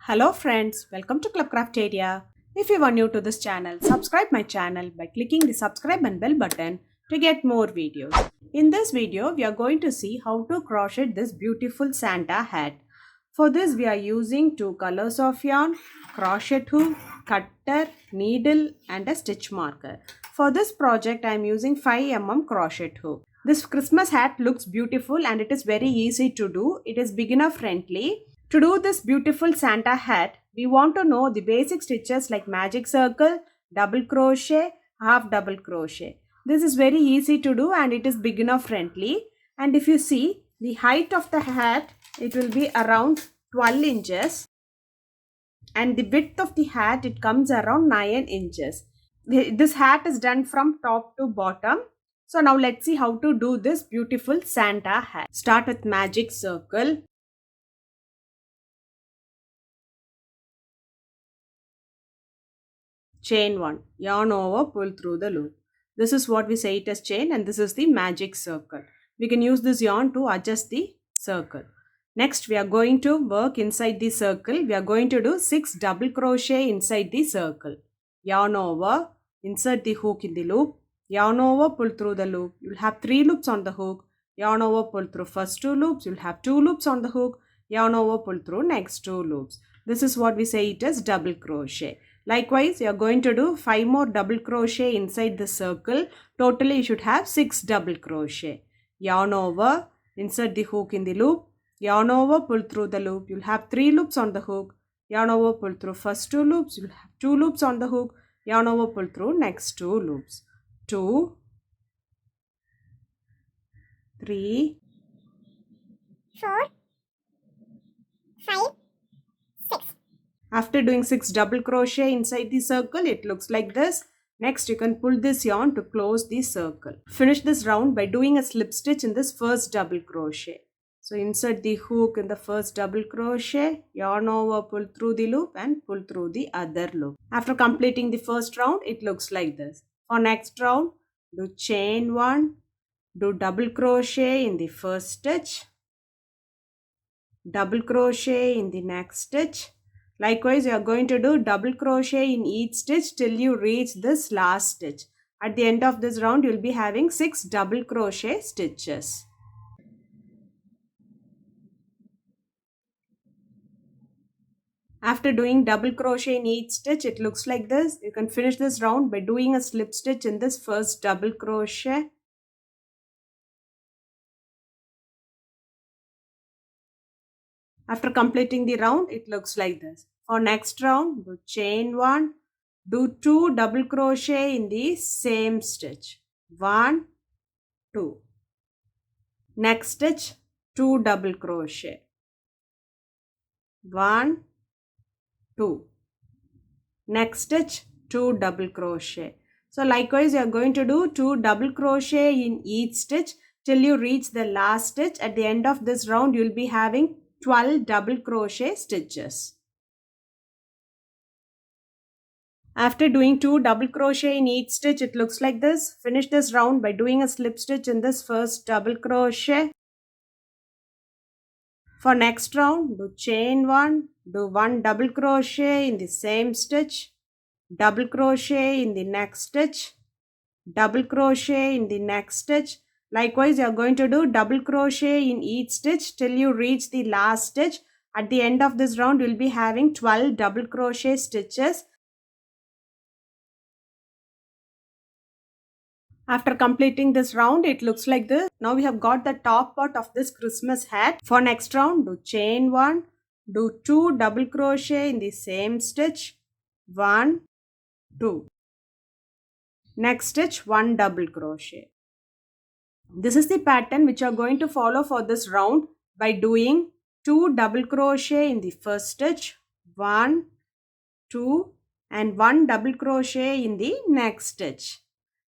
Hello friends, welcome to Club Crafteria. If you are new to this channel, subscribe my channel by clicking the subscribe and bell button to get more videos. In this video, we are going to see how to crochet this beautiful Santa hat. For this, we are using two colors of yarn, crochet hook, cutter, needle and a stitch marker. For this project, I am using 5 mm crochet hook. This Christmas hat looks beautiful and it is very easy to do. It is beginner friendly. To do this beautiful Santa hat, we want to know the basic stitches like magic circle, double crochet, half double crochet. This is very easy to do and it is beginner friendly. And if you see the height of the hat, it will be around 12 inches. And the width of the hat, it comes around 9 inches. This hat is done from top to bottom. So now let's see how to do this beautiful Santa hat. Start with magic circle. Chain 1, yarn over, pull through the loop. This is what we say it as chain and this is the magic circle. We can use this yarn to adjust the circle. Next we are going to work inside the circle. We are going to do 6 double crochet inside the circle. Yarn over, insert the hook in the loop. Yarn over, pull through the loop. You will have 3 loops on the hook. Yarn over, pull through first 2 loops. You will have 2 loops on the hook. Yarn over, pull through next 2 loops. This is what we say it as double crochet. Likewise, you are going to do 5 more double crochet inside the circle. Totally, you should have 6 double crochet. Yarn over, insert the hook in the loop. Yarn over, pull through the loop. You'll have 3 loops on the hook. Yarn over, pull through first 2 loops. You'll have 2 loops on the hook. Yarn over, pull through next 2 loops. 2, 3, 4, 5, 6. After doing 6 double crochet inside the circle, it looks like this. Next, you can pull this yarn to close the circle. Finish this round by doing a slip stitch in this first double crochet. So insert the hook in the first double crochet, yarn over, pull through the loop and pull through the other loop. After completing the first round, it looks like this. For next round, do chain 1, do double crochet in the first stitch, double crochet in the next stitch. Likewise, you are going to do double crochet in each stitch till you reach this last stitch. At the end of this round, you will be having 6 double crochet stitches. After doing double crochet in each stitch, it looks like this. You can finish this round by doing a slip stitch in this first double crochet. After completing the round, it looks like this. For next round, do chain 1, do 2 double crochet in the same stitch. 1, 2. Next stitch, 2 double crochet. 1, 2. Next stitch, 2 double crochet. So likewise, you are going to do 2 double crochet in each stitch till you reach the last stitch. At the end of this round, you will be having 12 double crochet stitches. After doing 2 double crochet in each stitch, it looks like this. Finish this round by doing a slip stitch in this first double crochet. For next round, do chain 1, do 1 double crochet in the same stitch, double crochet in the next stitch, double crochet in the next stitch. Likewise, you are going to do double crochet in each stitch till you reach the last stitch. At the end of this round, you will be having 12 double crochet stitches. After completing this round, it looks like this. Now we have got the top part of this Christmas hat. For next round, do chain 1, do 2 double crochet in the same stitch, 1, 2. Next stitch, 1 double crochet. This is the pattern which you are going to follow for this round by doing 2 double crochet in the first stitch, 1, 2 and 1 double crochet in the next stitch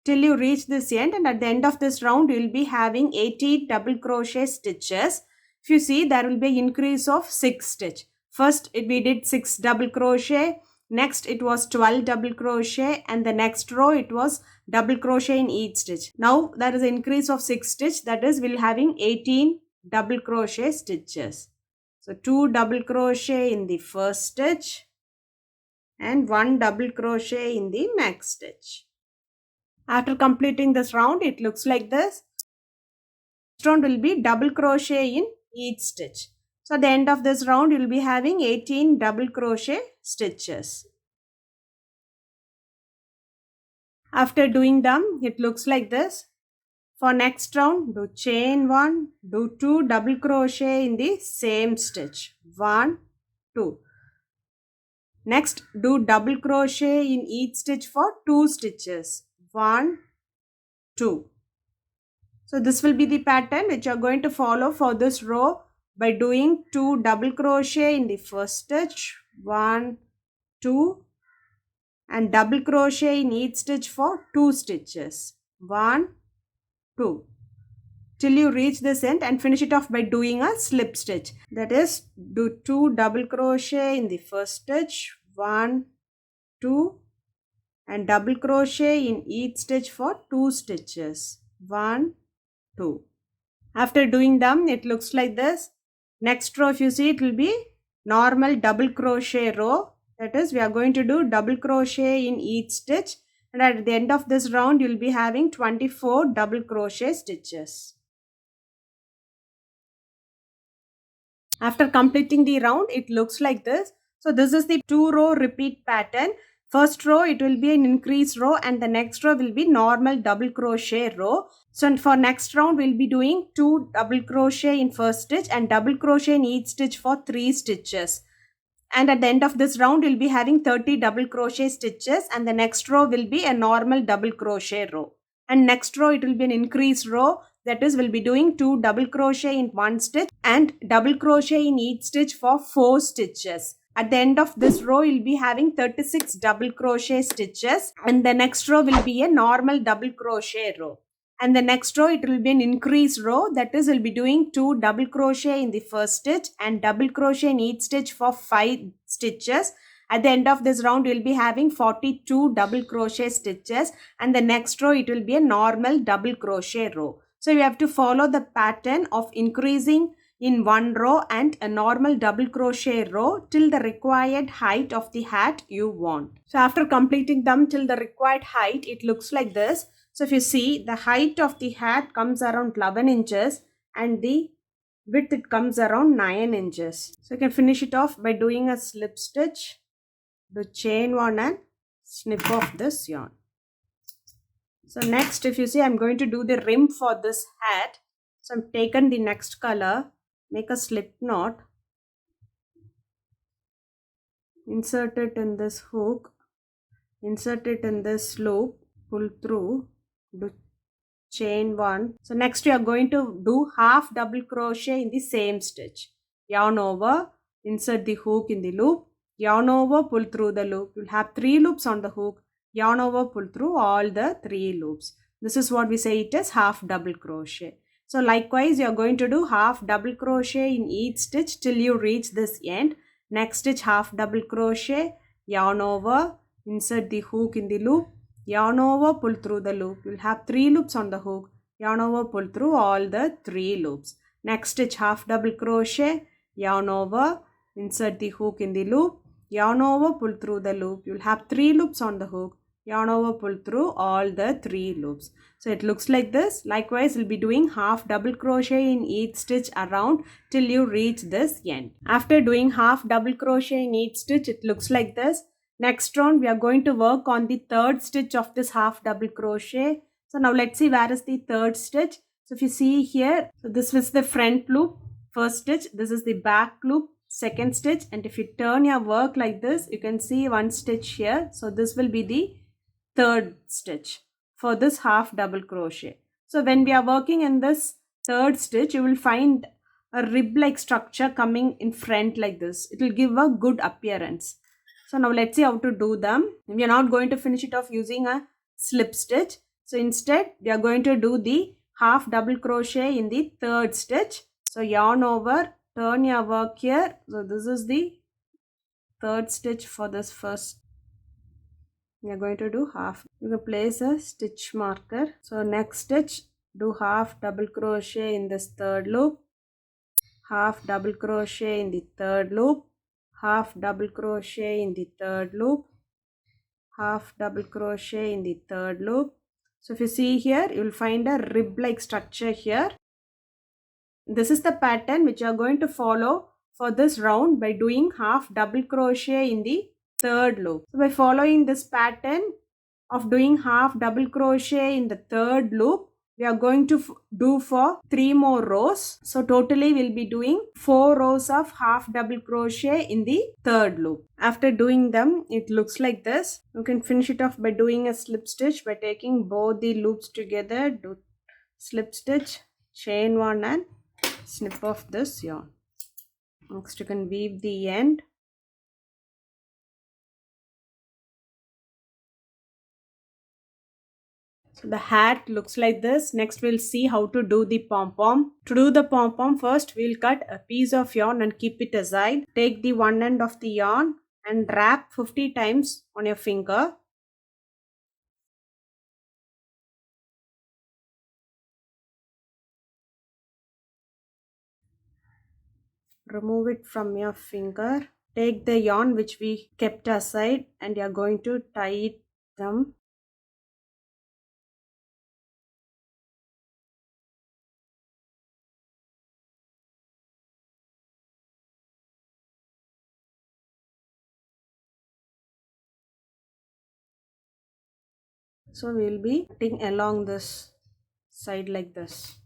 till you reach this end, and at the end of this round you will be having 80 double crochet stitches. If you see, there will be an increase of 6 stitch. First we did 6 double crochet, next it was 12 double crochet, and the next row it was double crochet in each stitch. Now there is an increase of 6 stitch, that is we will having 18 double crochet stitches. So 2 double crochet in the first stitch and 1 double crochet in the next stitch. After completing this round, it looks like this. Next round will be double crochet in each stitch. So at the end of this round, you will be having 18 double crochet stitches. After doing them, it looks like this. For next round, do chain 1, do 2 double crochet in the same stitch. 1, 2. Next, do double crochet in each stitch for 2 stitches. 1, 2. So this will be the pattern which you are going to follow for this row by doing 2 double crochet in the first stitch. 1, 2. And double crochet in each stitch for 2 stitches. 1, 2. Till you reach this end and finish it off by doing a slip stitch. That is, do 2 double crochet in the first stitch. 1, 2. And double crochet in each stitch for 2 stitches. 1, 2. After doing them, it looks like this. Next row, if you see, it will be normal double crochet row. That is, we are going to do double crochet in each stitch. And at the end of this round, you will be having 24 double crochet stitches. After completing the round, it looks like this. So this is the 2-row repeat pattern. First row, it will be an increase row, and the next row will be normal double crochet row. So for next round, we'll be doing 2 double crochet in first stitch and double crochet in each stitch for 3 stitches. And at the end of this round, we'll be having 30 double crochet stitches, and the next row will be a normal double crochet row. And next row, it will be an increase row. That is, we'll be doing 2 double crochet in one stitch and double crochet in each stitch for 4 stitches. At the end of this row, you'll be having 36 double crochet stitches, and the next row will be a normal double crochet row. And the next row, it will be an increase row. That is, we'll be doing 2 double crochet in the first stitch and double crochet in each stitch for 5 stitches. At the end of this round, we'll be having 42 double crochet stitches, and the next row, it will be a normal double crochet row. So you have to follow the pattern of increasing in one row and a normal double crochet row till the required height of the hat you want. So after completing them till the required height, it looks like this. So if you see, the height of the hat comes around 11 inches and the width it comes around 9 inches. So you can finish it off by doing a slip stitch, do chain 1 and snip off this yarn. So next, if you see, I'm going to do the rim for this hat. So I've taken the next color, make a slip knot, insert it in this hook, insert it in this loop, pull through, do chain 1. So next we are going to do half double crochet in the same stitch. Yarn over, insert the hook in the loop, yarn over, pull through the loop. You'll have 3 loops on the hook, yarn over, pull through all the 3 loops. This is what we say it is half double crochet. So likewise, you are going to do half double crochet in each stitch till you reach this end. Next stitch, half double crochet, yarn over, insert the hook in the loop, yarn over, pull through the loop. You'll have 3 loops on the hook, yarn over, pull through all the 3 loops. Next stitch, half double crochet, yarn over, insert the hook in the loop, yarn over, pull through the loop. You'll have 3 loops on the hook, yarn over, pull through all the 3 loops. So it looks like this. Likewise, we'll be doing half double crochet in each stitch around till you reach this end. After doing half double crochet in each stitch, it looks like this. Next round, we are going to work on the 3rd stitch of this half double crochet. So now let's see where is the 3rd stitch. So if you see here, so this is the front loop, first stitch. This is the back loop, second stitch. And if you turn your work like this, you can see one stitch here. So this will be the 3rd stitch for this half double crochet. So when we are working in this 3rd stitch, you will find a rib like structure coming in front like this. It will give a good appearance. So now let's see how to do them. We are not going to finish it off using a slip stitch. So instead, we are going to do the half double crochet in the 3rd stitch. So yarn over, turn your work here. So this is the 3rd stitch for this first. We are going to do half. You can place a stitch marker. So next stitch, do half double crochet in this 3rd loop, half double crochet in the third loop, half double crochet in the third loop, half double crochet in the third loop. So if you see here, you will find a rib like structure here. This is the pattern which you are going to follow for this round by doing half double crochet in the third loop. So by following this pattern of doing half double crochet in the third loop, we are going to do for 3 more rows. So totally we'll be doing 4 rows of half double crochet in the third loop. After doing them, it looks like this. You can finish it off by doing a slip stitch by taking both the loops together, do slip stitch, chain 1 and snip off this yarn. Next you can weave the end. So the hat looks like this. Next we'll see how to do the pom-pom. To do the pom-pom, first we'll cut a piece of yarn and keep it aside. Take the one end of the yarn and wrap 50 times on your finger. Remove it from your finger. Take the yarn which we kept aside and you're going to tie them. So we'll be cutting along this side like this.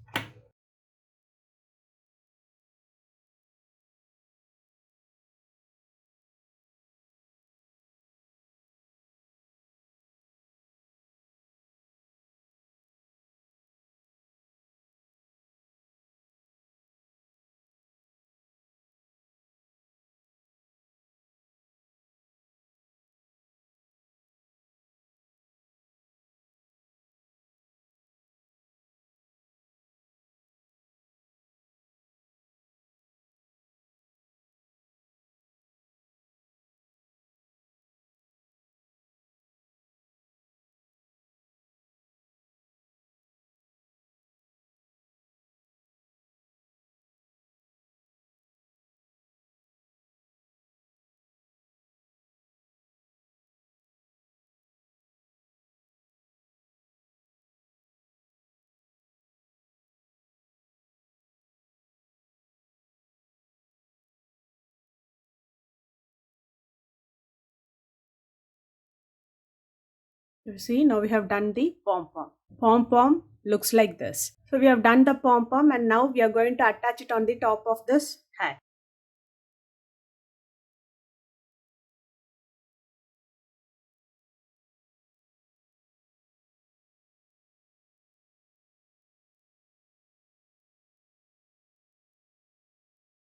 You see, now we have done the pom-pom. Pom-pom looks like this. So we have done the pom-pom and now we are going to attach it on the top of this hat.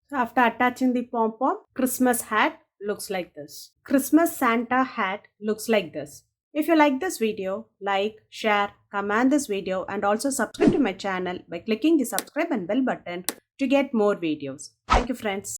So after attaching the pom-pom, Christmas hat looks like this. Christmas Santa hat looks like this. If you like this video, like, share, comment this video and also subscribe to my channel by clicking the subscribe and bell button to get more videos. Thank you friends.